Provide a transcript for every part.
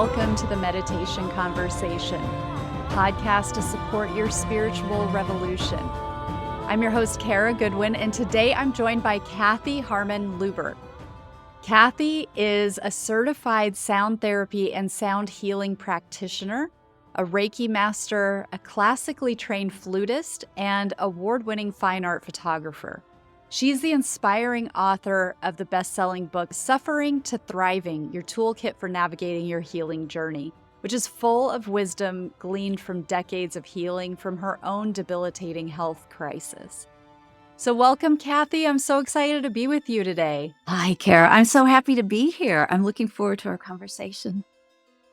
welcome to the Meditation Conversation, podcast to support your spiritual revolution. I'm your host, Kara Goodwin, and today I'm joined by Kathy Harmon-Luber. Kathy is a certified sound therapy and sound healing practitioner, a Reiki master, a classically trained flutist, and award-winning fine art photographer. She's the inspiring author of the best-selling book, Suffering to Thriving, Your Toolkit for Navigating Your Healing Journey, which is full of wisdom gleaned from decades of healing from her own debilitating health crisis. So welcome, Kathy. I'm so excited to be with you today. Hi, Kara. I'm so happy to be here. I'm looking forward to our conversation.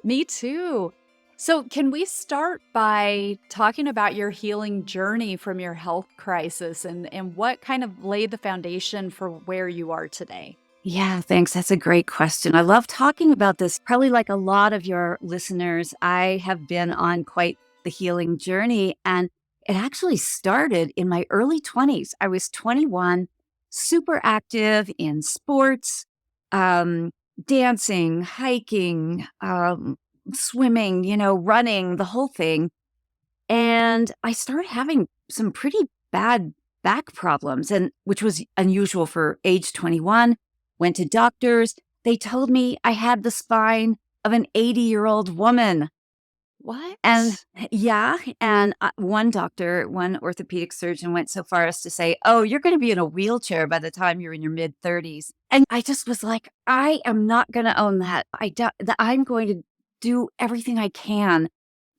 Me too. So can we start by talking about your healing journey from your health crisis and what kind of laid the foundation for where you are today? Yeah, thanks. That's a great question. I love talking about this. Probably like a lot of your listeners, I have been on quite the healing journey, and it actually started in my early 20s. I was 21, super active in sports, dancing, hiking, swimming, running, the whole thing. And I started having some pretty bad back problems, and which was unusual for age 21. Went to doctors. They told me I had the spine of an 80-year-old woman. What? And one orthopedic surgeon went so far as to say, "Oh, you're going to be in a wheelchair by the time you're in your mid-30s." And I just was like, I am not going to own that. I'm going to do everything I can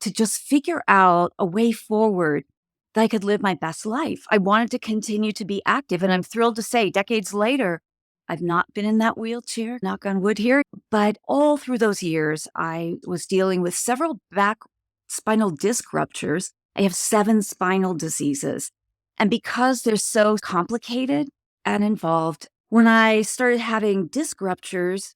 to just figure out a way forward that I could live my best life. I wanted to continue to be active. And I'm thrilled to say, decades later, I've not been in that wheelchair, knock on wood here. But all through those years, I was dealing with several back spinal disc ruptures. I have 7 spinal diseases. And because they're so complicated and involved, when I started having disc ruptures,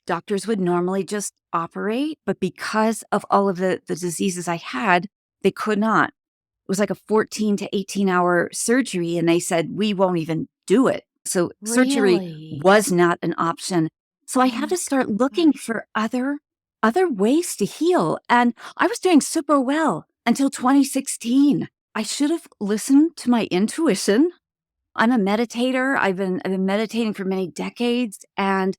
doctors would normally just operate. But because of all of the diseases I had, they could not. It was like a 14 to 18-hour surgery, and they said, we won't even do it. So surgery Really? was not an option. So I had to start looking for other ways to heal. And I was doing super well until 2016. I should have listened to my intuition. I'm a meditator. I've been meditating for many decades and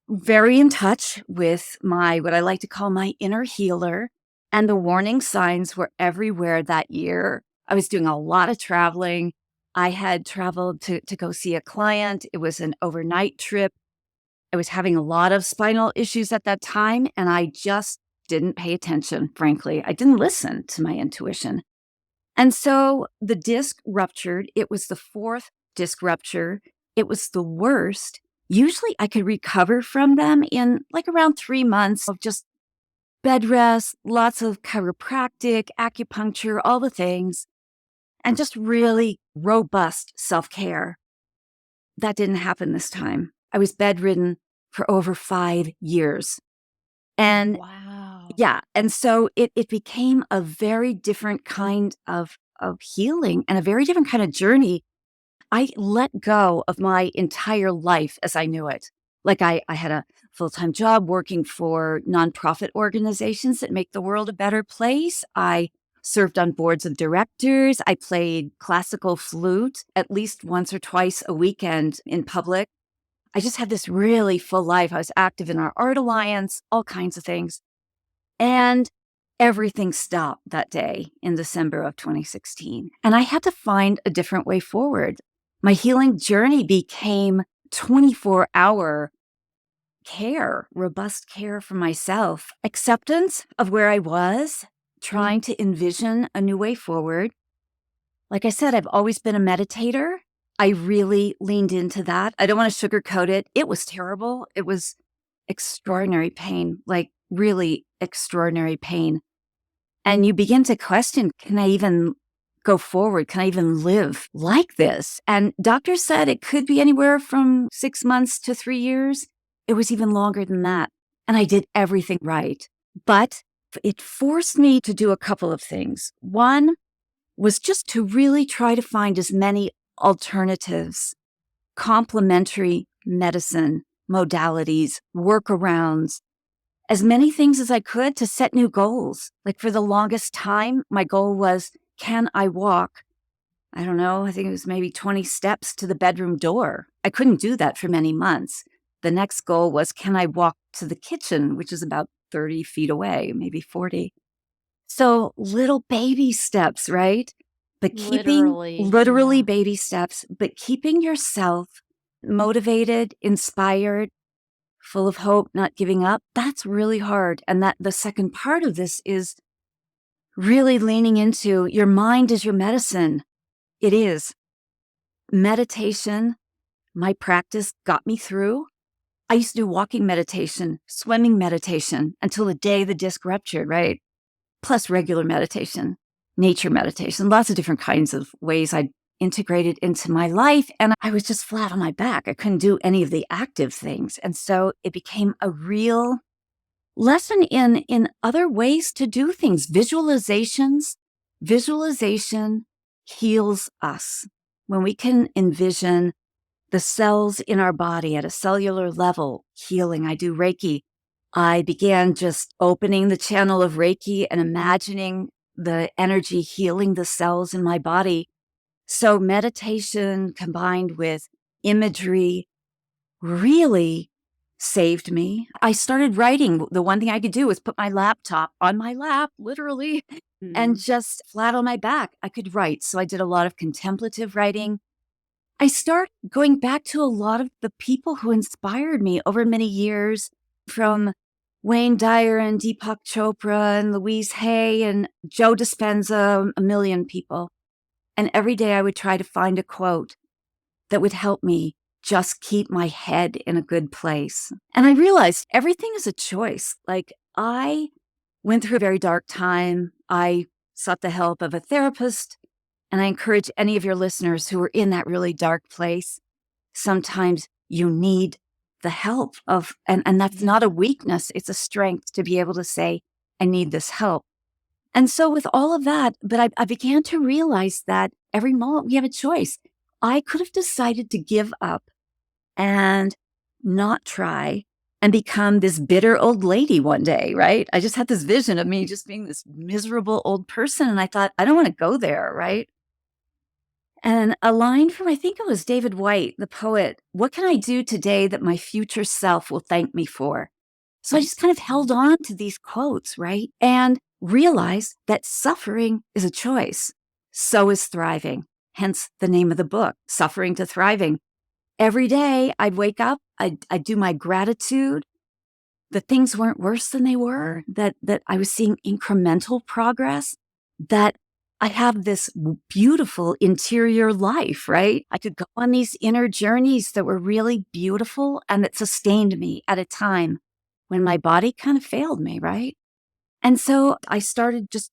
very in touch with what I like to call my inner healer. And the warning signs were everywhere that year. I was doing a lot of traveling. I had traveled to go see a client. It was an overnight trip. I was having a lot of spinal issues at that time, and I just didn't pay attention, frankly. I didn't listen to my intuition. And so the disc ruptured. It was the 4th disc rupture. It was the worst. Usually I could recover from them in like around 3 months of just bed rest, lots of chiropractic, acupuncture, all the things, and just really robust self-care. That didn't happen this time. I was bedridden for over 5 years. And Wow. yeah, and so it became a very different kind of healing and a very different kind of journey. I let go of my entire life as I knew it. Like I had a full-time job working for nonprofit organizations that make the world a better place. I served on boards of directors. I played classical flute at least once or twice a weekend in public. I just had this really full life. I was active in our art alliance, all kinds of things. And everything stopped that day in December of 2016. And I had to find a different way forward. My healing journey became 24-hour care, robust care for myself, acceptance of where I was, trying to envision a new way forward. Like I said, I've always been a meditator. I really leaned into that. I don't want to sugarcoat it. It was terrible. It was extraordinary pain, like really extraordinary pain. And you begin to question, can I even go forward? Can I even live like this? And doctors said it could be anywhere from 6 months to 3 years. It was even longer than that. And I did everything right. But it forced me to do a couple of things. One was just to really try to find as many alternatives, complementary medicine modalities, workarounds, as many things as I could to set new goals. Like for the longest time, my goal was, can I walk? I don't know, I think it was maybe 20 steps to the bedroom door. I couldn't do that for many months. The next goal was, can I walk to the kitchen, which is about 30 feet away, maybe 40. So little baby steps, right? But keeping literally Yeah. baby steps, but keeping yourself motivated, inspired, full of hope, not giving up, that's really hard. And that the second part of this is really leaning into your mind is your medicine. It is. Meditation, my practice got me through. I used to do walking meditation, swimming meditation until the day the disc ruptured, right? Plus regular meditation, nature meditation, lots of different kinds of ways I integrated into my life. And I was just flat on my back. I couldn't do any of the active things. And so it became a real lesson in other ways to do things. Visualization heals us. When we can envision the cells in our body at a cellular level healing. I do Reiki. I began just opening the channel of Reiki and imagining the energy healing the cells in my body. So meditation combined with imagery really saved me. I started writing. The one thing I could do was put my laptop on my lap, literally, and just flat on my back. I could write. So I did a lot of contemplative writing. I started going back to a lot of the people who inspired me over many years, from Wayne Dyer and Deepak Chopra and Louise Hay and Joe Dispenza, a million people. And every day I would try to find a quote that would help me just keep my head in a good place. And I realized everything is a choice. Like, I went through a very dark time. I sought the help of a therapist. And I encourage any of your listeners who are in that really dark place, sometimes you need the help of, and that's not a weakness, it's a strength to be able to say, I need this help. And so with all of that, but I began to realize that every moment we have a choice. I could have decided to give up and not try and become this bitter old lady one day, right? I just had this vision of me just being this miserable old person. And I thought, I don't want to go there, right? And a line from, I think it was David White, the poet, what can I do today that my future self will thank me for? So I just kind of held on to these quotes, right? And realized that suffering is a choice. So is thriving. Hence the name of the book, Suffering to Thriving. Every day I'd wake up, I'd do my gratitude. The things weren't worse than they were, that I was seeing incremental progress, that I have this beautiful interior life, right? I could go on these inner journeys that were really beautiful and that sustained me at a time when my body kind of failed me, right? And so I started just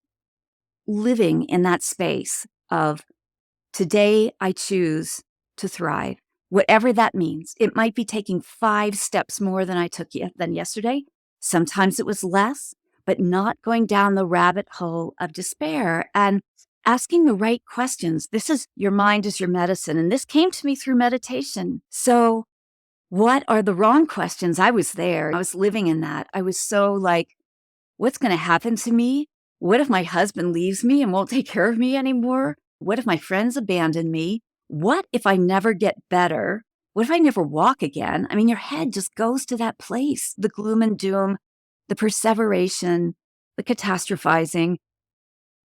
living in that space of, today I choose to thrive, whatever that means. It might be taking 5 steps more than I took than yesterday. Sometimes it was less, but not going down the rabbit hole of despair and asking the right questions. This is, your mind is your medicine. And this came to me through meditation. So what are the wrong questions? I was there. I was living in that. I was so like, what's going to happen to me? What if my husband leaves me and won't take care of me anymore? What if my friends abandon me? What if I never get better? What if I never walk again? I mean, your head just goes to that place, the gloom and doom, the perseveration, the catastrophizing.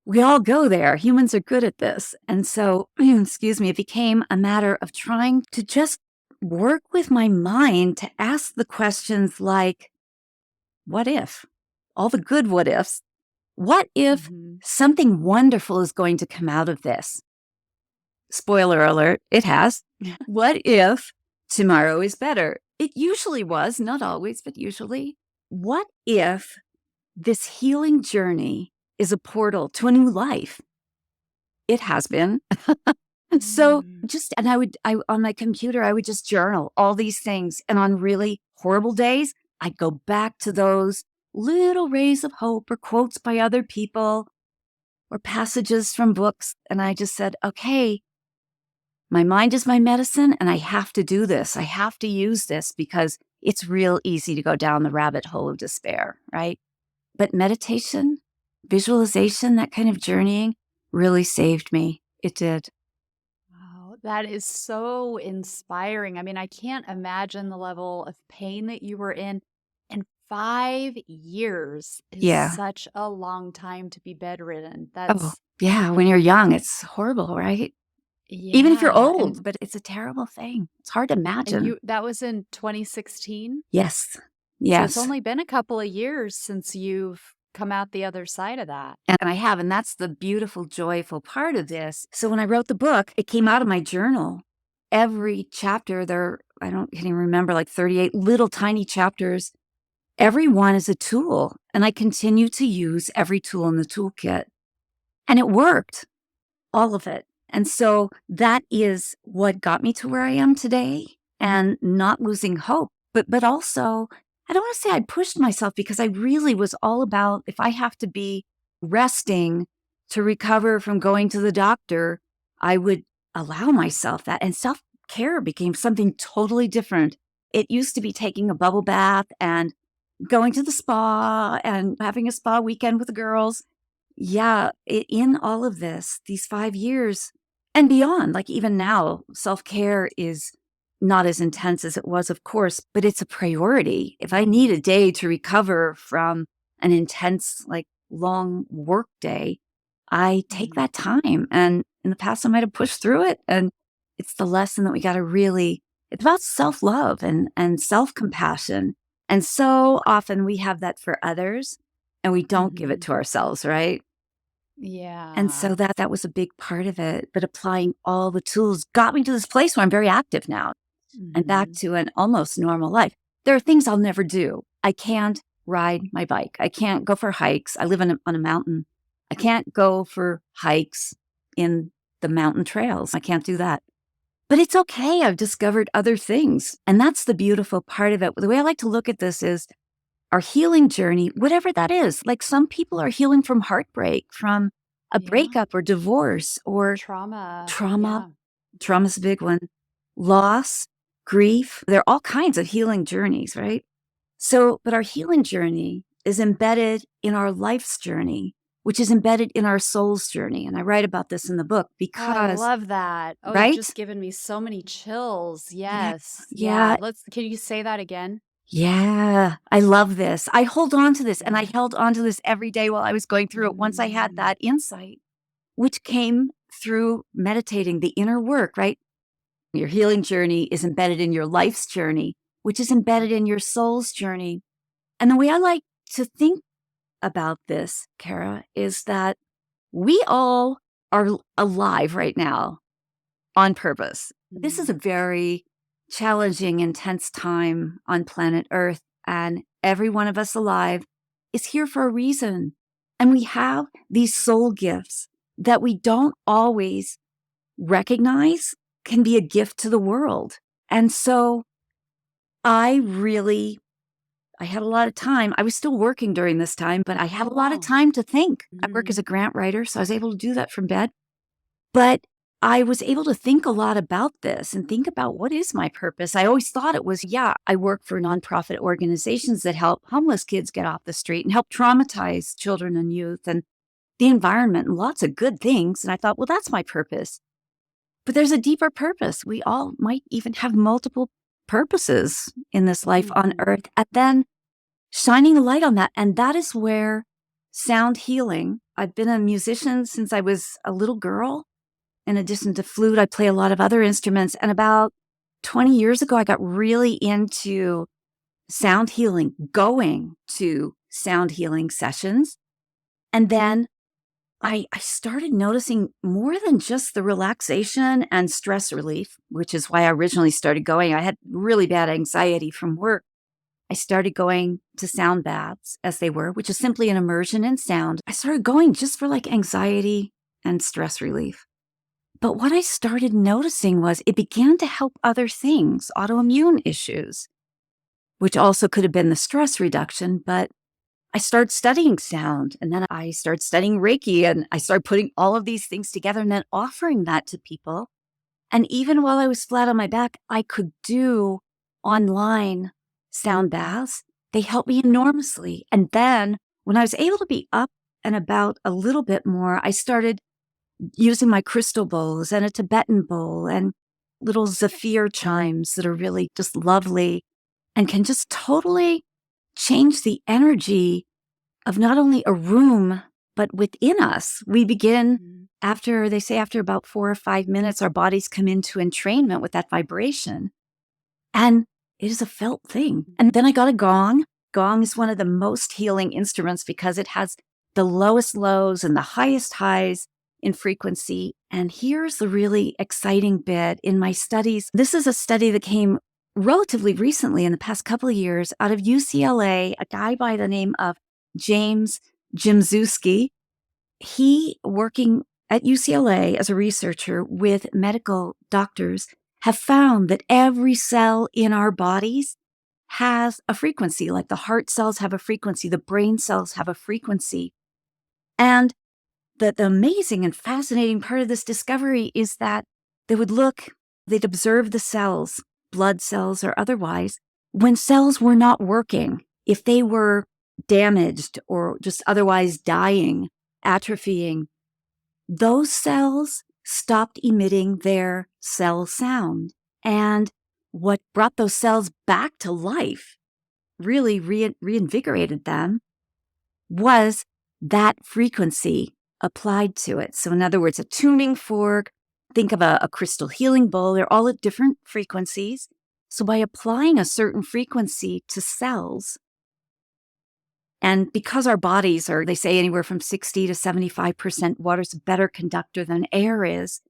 We all go there. Humans are good at this. And so, excuse me, it became a matter of trying to just work with my mind to ask the questions like, what if? All the good what ifs. What if something wonderful is going to come out of this? Spoiler alert, it has. What if tomorrow is better? It usually was, not always, but usually. What if this healing journey is a portal to a new life? It has been. So and I on my computer, I would just journal all these things. And on really horrible days, I'd go back to those little rays of hope or quotes by other people or passages from books. And I just said, okay, my mind is my medicine and I have to do this. I have to use this because it's real easy to go down the rabbit hole of despair, right? But meditation, visualization, that kind of journeying really saved me. It did. Wow, that is so inspiring. I mean, I can't imagine the level of pain that you were in. And 5 years is Yeah. such a long time to be bedridden. Oh, That's yeah. When you're young, it's horrible, right? Even if you're yeah. old, but it's a terrible thing. It's hard to And imagine. you that was in 2016? Yes. So it's Yes. only been a couple of years since you've come out the other side of that. And I have. And that's the beautiful, joyful part of this. So when I wrote the book, it came out of my journal. Every chapter, I don't can't even remember, like 38 little tiny chapters. Every one is a tool. And I continue to use every tool in the toolkit. And it worked, all of it. And so that is what got me to where I am today and not losing hope. But also, I don't want to say I pushed myself because I really was all about if I have to be resting to recover from going to the doctor, I would allow myself that. And self care became something totally different. It used to be taking a bubble bath and going to the spa and having a spa weekend with the girls. Yeah, in all of this, these 5 years and beyond, like even now, self-care is not as intense as it was, of course, but it's a priority. If I need a day to recover from an intense, like long work day, I take Mhm. that time. And in the past, I might have pushed through it. And it's the lesson that we got to really, it's about self-love and self-compassion. And so often we have that for others and we don't give it Mhm. to ourselves, right? And Yeah. so that was a big part of it, but applying all the tools got me to this place where I'm very active now. I'm back Mhm. to an almost normal life. There are things I'll never do. I can't ride my bike. I can't go for hikes. I live on a mountain. I can't go for hikes in the mountain trails. I can't do that. But it's okay. I've discovered other things. And that's the beautiful part of it. The way I like to look at this is our healing journey, whatever that is. Like some people are healing from heartbreak, from a Yeah. breakup or divorce or Trauma. trauma. Yeah. Trauma's a big one. Loss, grief. There are all kinds of healing journeys, right? So, but our healing journey is embedded in our life's journey, which is embedded in our soul's journey. And I write about this in the book Oh, I because, love that. Oh, you've right? just given me so many chills. Yeah. Yes. Yeah. Yeah. Can you say that again? Yeah, I love this. I hold on to this and I Yeah. held on to this every day while I was going through it once I had Mm. that insight, which came through meditating the inner work, right? Your healing journey is embedded in your life's journey, which is embedded in your soul's journey. And the way I like to think about this, Kara, is that we all are alive right now on purpose. This is Mm. a very challenging, intense time on planet Earth, and every one of us alive is here for a reason. And we have these soul gifts that we don't always recognize can be a gift to the world. And so I really, I had a lot of time. I was still working during this time, but I had Oh, a lot of wow. time to think. I work Mhm. as a grant writer, so I was able to do that from bed. But I was able to think a lot about this and think about what is my purpose. I always thought it was, yeah, I work for nonprofit organizations that help homeless kids get off the street and help traumatize children and youth and the environment and lots of good things. And I thought, well, that's my purpose. But there's a deeper purpose. We all might even have multiple purposes in this life on Mhm. earth. And then shining a light on that. And that is where sound healing, I've been a musician since I was a little girl. In addition to flute, I play a lot of other instruments. And about 20 years ago, I got really into sound healing, going to sound healing sessions. And then I started noticing more than just the relaxation and stress relief, which is why I originally started going. I had really bad anxiety from work. I started going to sound baths as they were, which is simply an immersion in sound. I started going just for like anxiety and stress relief. But what I started noticing was it began to help other things, autoimmune issues, which also could have been the stress reduction. But I started studying sound and then I started studying Reiki and I started putting all of these things together and then offering that to people. And even while I was flat on my back, I could do online sound baths, they helped me enormously. And then when I was able to be up and about a little bit more, I started using my crystal bowls and a Tibetan bowl and little zephyr chimes that are really just lovely and can just totally change the energy of not only a room, but within us. We begin they say after about 4 or 5 minutes, our bodies come into entrainment with that vibration. And it is a felt thing. And then I got a gong. Gong is one of the most healing instruments because it has the lowest lows and the highest highs in frequency. And here's the really exciting bit in my studies. This is a study that came relatively recently in the past couple of years out of UCLA, a guy by the name of James Jimzewski. He, working at UCLA as a researcher with medical doctors, have found that every cell in our bodies has a frequency, like the heart cells have a frequency, the brain cells have a frequency. And the amazing and fascinating part of this discovery is that they'd observe the cells, blood cells or otherwise, when cells were not working, if they were damaged or just otherwise dying, atrophying, those cells stopped emitting their cell sound. And what brought those cells back to life, really reinvigorated them, was that frequency applied to it. So in other words, a tuning fork, think of a crystal healing bowl, they're all at different frequencies. So by applying a certain frequency to cells, and because our bodies are, they say, anywhere from 60 to 75% water is a better conductor than air is,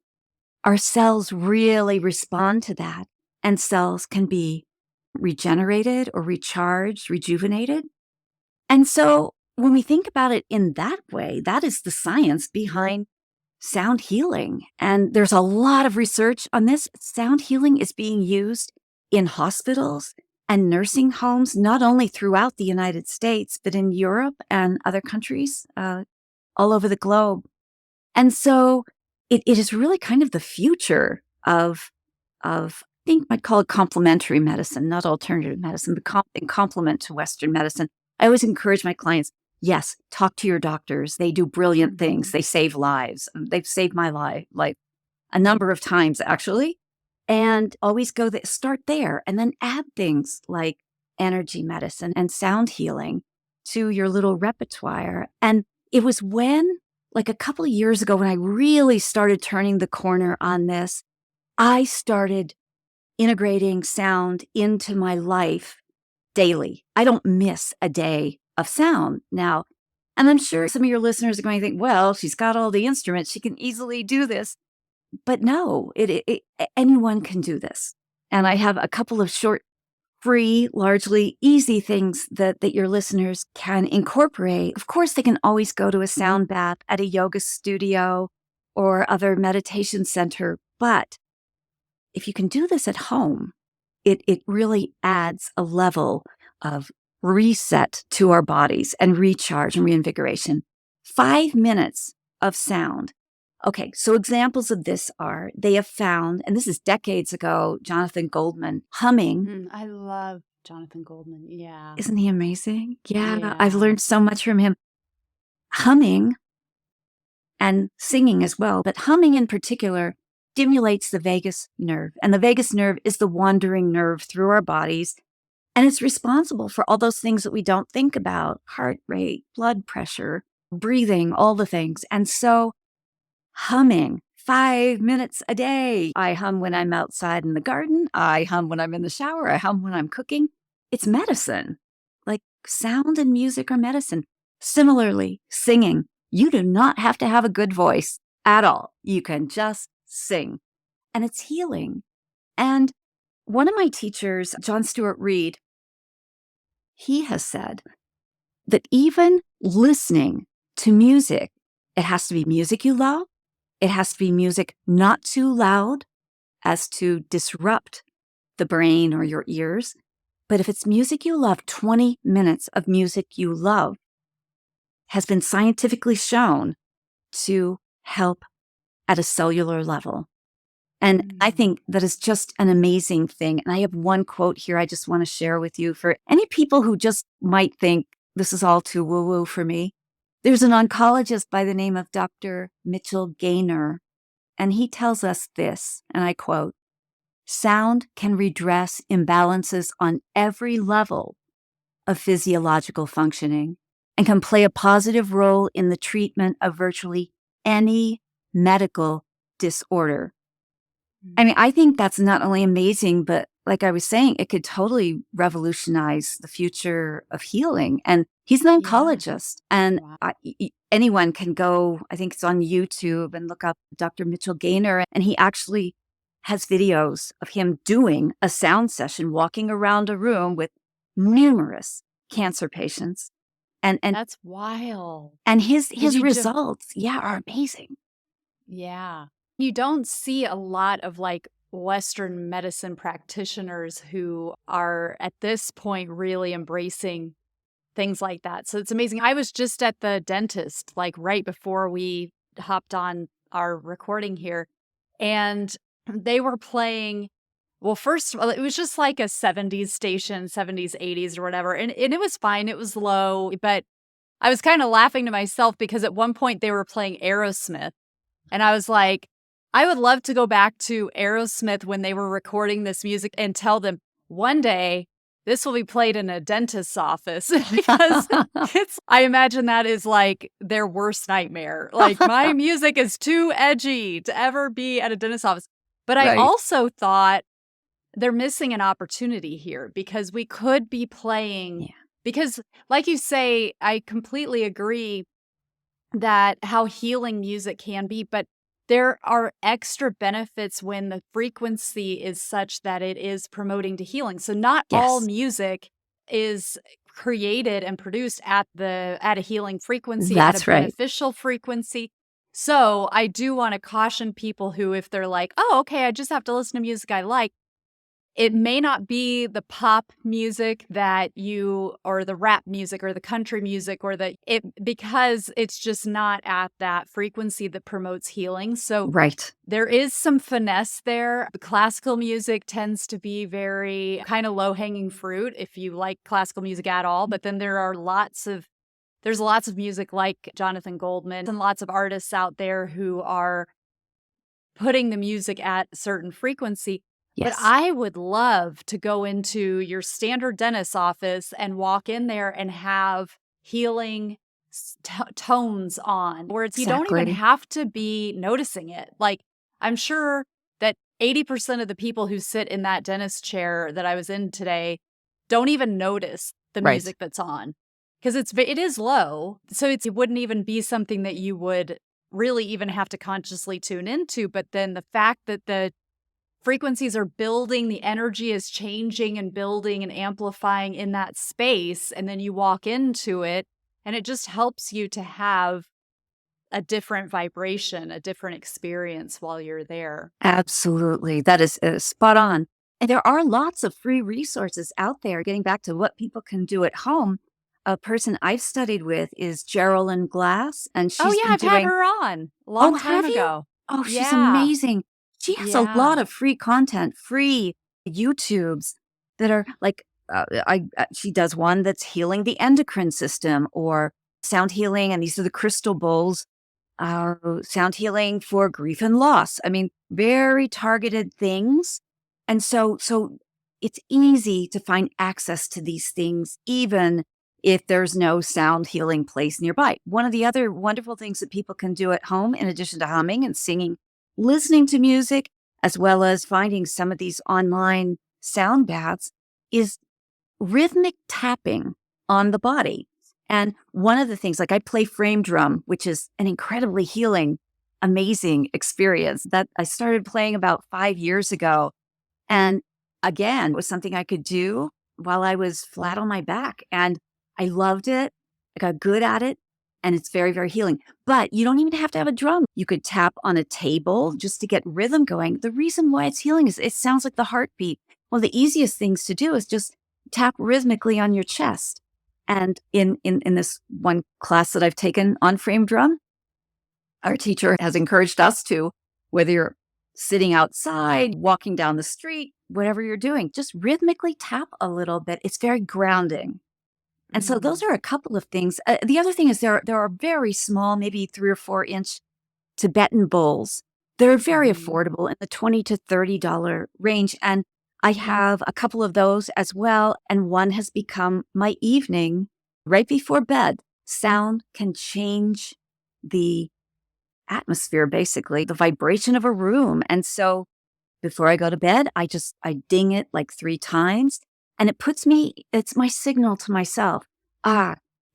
our cells really respond to that. And cells can be regenerated or recharged, rejuvenated. And so when we think about it in that way, that is the science behind sound healing. And there's a lot of research on this. Sound healing is being used in hospitals and nursing homes, not only throughout the United States, but in Europe and other countries all over the globe. And so it is really kind of the future of I think I'd call it complementary medicine, not alternative medicine, but in complement to Western medicine. I always encourage my clients, yes, talk to your doctors. They do brilliant things. They save lives. They've saved my life a number of times, actually. And always start there and then add things like energy medicine and sound healing to your little repertoire. And it was like a couple of years ago, when I really started turning the corner on this, I started integrating sound into my life daily. I don't miss a day of sound now. And I'm sure some of your listeners are going to think, well, she's got all the instruments. She can easily do this. But no, anyone can do this. And I have a couple of short, free, largely easy things that your listeners can incorporate. Of course, they can always go to a sound bath at a yoga studio or other meditation center. But if you can do this at home, it really adds a level of reset to our bodies and recharge and reinvigoration. 5 minutes of sound. Okay, so examples of this are, they have found, and this is decades ago, Jonathan Goldman, humming. I love Jonathan Goldman. Yeah. Isn't he amazing? Yeah, I've learned so much from him. Humming and singing as well, but humming in particular stimulates the vagus nerve. And the vagus nerve is the wandering nerve through our bodies. And it's responsible for all those things that we don't think about: heart rate, blood pressure, breathing, all the things. And so humming 5 minutes a day. I hum when I'm outside in the garden. I hum when I'm in the shower. I hum when I'm cooking. It's medicine. Like sound and music are medicine. Similarly, singing. You do not have to have a good voice at all. You can just sing. And it's healing. And one of my teachers, John Stewart Reed, he has said that even listening to music, it has to be music you love. It has to be music not too loud as to disrupt the brain or your ears. But if it's music you love, 20 minutes of music you love has been scientifically shown to help at a cellular level. And I think that is just an amazing thing. And I have one quote here I just want to share with you for any people who just might think this is all too woo-woo for me. There's an oncologist by the name of Dr. Mitchell Gaynor, and he tells us this, and I quote, "Sound can redress imbalances on every level of physiological functioning and can play a positive role in the treatment of virtually any medical disorder." I mean, I think that's not only amazing, but like I was saying, it could totally revolutionize the future of healing. And he's an Yeah. oncologist. And Wow. anyone can go, I think it's on YouTube, and look up Dr. Mitchell Gaynor. And he actually has videos of him doing a sound session, walking around a room with numerous cancer patients. And That's wild. and his Because his you just, results, yeah, are amazing. yeah. You don't see a lot of like Western medicine practitioners who are at this point really embracing things like that. So it's amazing. I was just at the dentist, like right before we hopped on our recording here, and they were playing. Well, first of all, it was just like a 70s station, 70s, 80s, or whatever. And it was fine. It was low, but I was kind of laughing to myself because at one point they were playing Aerosmith. And I was like, I would love to go back to Aerosmith when they were recording this music and tell them one day this will be played in a dentist's office because I imagine that is like their worst nightmare. Like, my music is too edgy to ever be at a dentist's office. But I Right. also thought they're missing an opportunity here because we could be playing, Yeah. because, like you say, I completely agree that how healing music can be, but there are extra benefits when the frequency is such that it is promoting to healing. So not all Yes. music is created and produced at a healing frequency, at a That's right. beneficial frequency. So I do want to caution people who, if they're like, oh, okay, I just have to listen to music I like, it may not be the pop music that you, or the rap music or the country music, or because it's just not at that frequency that promotes healing. So Right. there is some finesse there. The classical music tends to be very kind of low hanging fruit if you like classical music at all. But then there's lots of music like Jonathan Goldman and lots of artists out there who are putting the music at a certain frequency. But Yes. I would love to go into your standard dentist's office and walk in there and have healing tones on, where you don't even Exactly. have to be noticing it. Like, I'm sure that 80% of the people who sit in that dentist chair that I was in today don't even notice the Right. music that's on because it is low. So it wouldn't even be something that you would really even have to consciously tune into. But then the fact that the frequencies are building, the energy is changing and building and amplifying in that space, and then you walk into it, and it just helps you to have a different vibration, a different experience while you're there. Absolutely. That is spot on. And there are lots of free resources out there. Getting back to what people can do at home, a person I've studied with is Geraldine Glass, and Oh, she's yeah, been I've had doing, her on a oh, long time have you? ago. Oh, she's Yeah, amazing. She has a yeah. lot of free content, free YouTubes that are like, she does one that's healing the endocrine system or sound healing. And these are the crystal bowls, sound healing for grief and loss. I mean, very targeted things. And so it's easy to find access to these things, even if there's no sound healing place nearby. One of the other wonderful things that people can do at home, in addition to humming and singing, listening to music, as well as finding some of these online sound baths, is rhythmic tapping on the body. And one of the things, like I play frame drum, which is an incredibly healing, amazing experience that I started playing about 5 years ago. And again, it was something I could do while I was flat on my back. And I loved it. I got good at it. And it's very, very healing. But you don't even have to have a drum. You could tap on a table just to get rhythm going. The reason why it's healing is it sounds like the heartbeat. Well, the easiest things to do is just tap rhythmically on your chest. And in this one class that I've taken on frame drum, our teacher has encouraged us to, whether you're sitting outside, walking down the street, whatever you're doing, just rhythmically tap a little bit. It's very grounding. And so those are a couple of things. The other thing is there are very small, maybe 3 or 4 inch Tibetan bowls. They're very affordable in the $20 to $30 range. And I have a couple of those as well. And one has become my evening right before bed. Sound can change the atmosphere, basically, the vibration of a room. And so before I go to bed, I ding it like 3 times. And it's my signal to myself.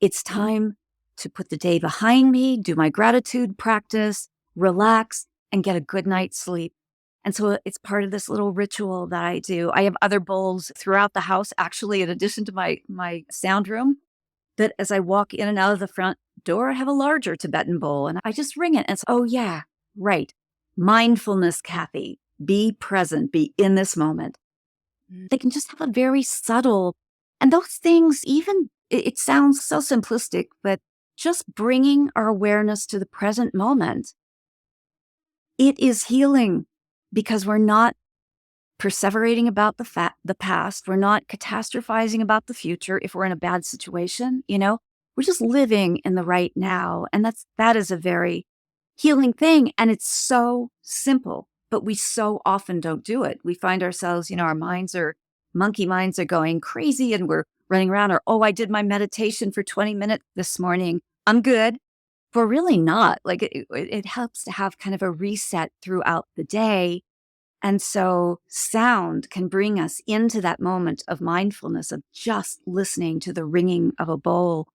It's time to put the day behind me, do my gratitude practice, relax, and get a good night's sleep. And so it's part of this little ritual that I do. I have other bowls throughout the house, actually, in addition to my sound room, that as I walk in and out of the front door, I have a larger Tibetan bowl and I just ring it. And it's, oh yeah, right. Mindfulness, Kathy. Be present, be in this moment. They can just have a very subtle, and those things, even, it sounds so simplistic, but just bringing our awareness to the present moment, it is healing because we're not perseverating about the past. We're not catastrophizing about the future if we're in a bad situation, we're just living in the right now. And that is a very healing thing. And it's so simple, but we so often don't do it. We find ourselves, our monkey minds are going crazy and we're running around, or, oh, I did my meditation for 20 minutes this morning, I'm good. But really not. Like it helps to have kind of a reset throughout the day. And so sound can bring us into that moment of mindfulness, of just listening to the ringing of a bowl.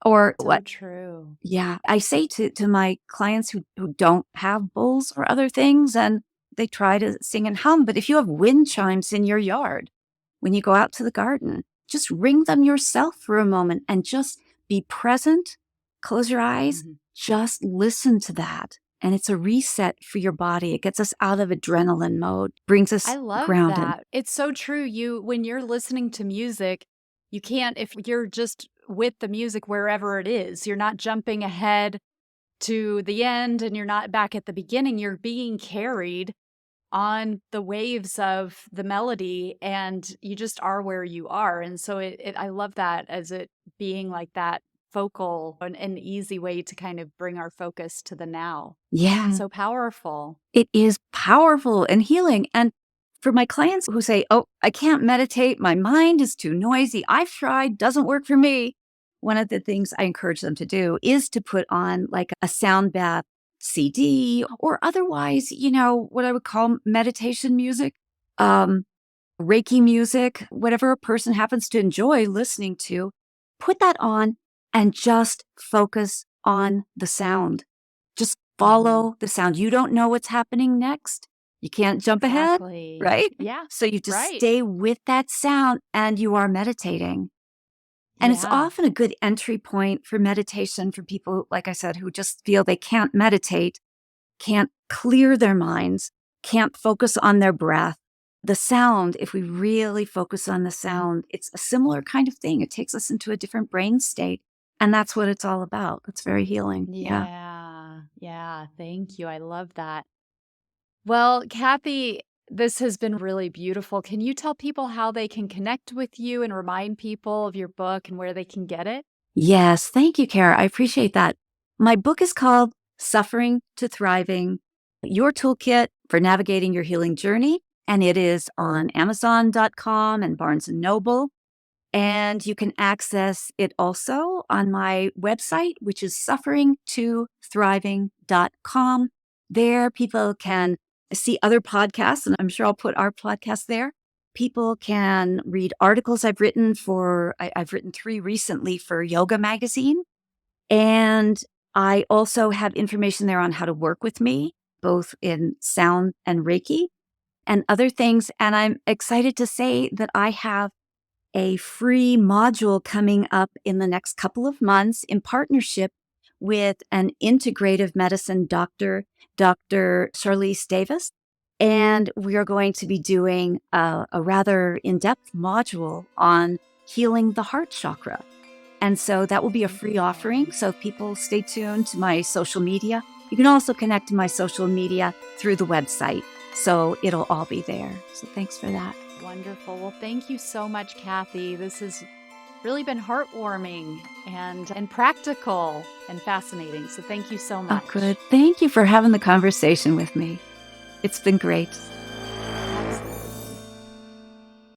Or so true. Yeah. I say to my clients who don't have bowls or other things, and they try to sing and hum, but if you have wind chimes in your yard, when you go out to the garden, just ring them yourself for a moment and just be present. Close your eyes, just listen to that. And it's a reset for your body. It gets us out of adrenaline mode, brings us I love grounded. that. It's so true. When you're listening to music, you can't, if you're just with the music wherever it is, you're not jumping ahead to the end and you're not back at the beginning. You're being carried on the waves of the melody and you just are where you are. And so I love that as it being like that focal and an easy way to kind of bring our focus to the now. Yeah. So powerful. It is powerful and healing. And for my clients who say, oh, I can't meditate, my mind is too noisy, I've tried, doesn't work for me. One of the things I encourage them to do is to put on like a sound bath CD or otherwise, what I would call meditation music, Reiki music, whatever a person happens to enjoy listening to, put that on and just focus on the sound. Just follow the sound. You don't know what's happening next. You can't jump ahead, right? Yeah. So you just stay with that sound and you are meditating. And it's often a good entry point for meditation for people, like I said, who just feel they can't meditate, can't clear their minds, can't focus on their breath. The sound, if we really focus on the sound, it's a similar kind of thing. It takes us into a different brain state. And that's what it's all about. It's very healing. Yeah. Thank you. I love that. Well, Kathy, this has been really beautiful. Can you tell people how they can connect with you and remind people of your book and where they can get it? Yes. Thank you, Kara. I appreciate that. My book is called Suffering to Thriving, Your Toolkit for Navigating Your Healing Journey. And it is on Amazon.com and Barnes & Noble. And you can access it also on my website, which is sufferingtothriving.com. There, people can see other podcasts, and I'm sure I'll put our podcast there. People can read articles I've written I've written 3 recently for Yoga Magazine. And I also have information there on how to work with me, both in sound and Reiki and other things. And I'm excited to say that I have a free module coming up in the next couple of months in partnership with an integrative medicine doctor, Dr. Charlize Davis. And we are going to be doing a rather in-depth module on healing the heart chakra. And so that will be a free offering. So people stay tuned to my social media. You can also connect to my social media through the website, So it'll all be there. So thanks for that. Wonderful. Well, thank you so much, Kathy. This has really been heartwarming and practical and fascinating. So thank you so Oh, much. good. Thank you for having the conversation with me. It's been great.